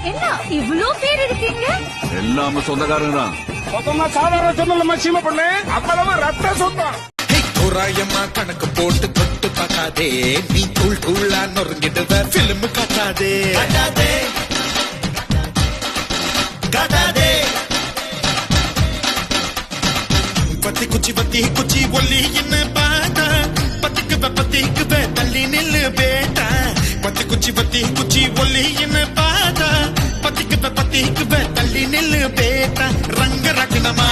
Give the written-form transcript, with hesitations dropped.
என்ன இவ்ளோ பேர் இருக்கீங்க? எல்லாமே சொந்தக்காரங்க தான். சொந்தமா சாதாரண சொந்தமா சீமை பண்ணு, அவ்வளவு ரத்த சொந்தம். தோராயமா கணக்கு போட்டு தொட்டு பார்க்காதே, நீ தூள் தூளா நொறுங்கிடுவ பிலிம் காட்டாதே. பத்தி குச்சி ஒல்லி என்ன பாட்டா, பத்திக்குவ தள்ளி நில்லு பேட்டா. பத்தி குச்சி ஒல்லி என்ன பாட்டா, பத்திக்குவ தள்ளி நில்லு பேட்டா. ரங்க ரகணமா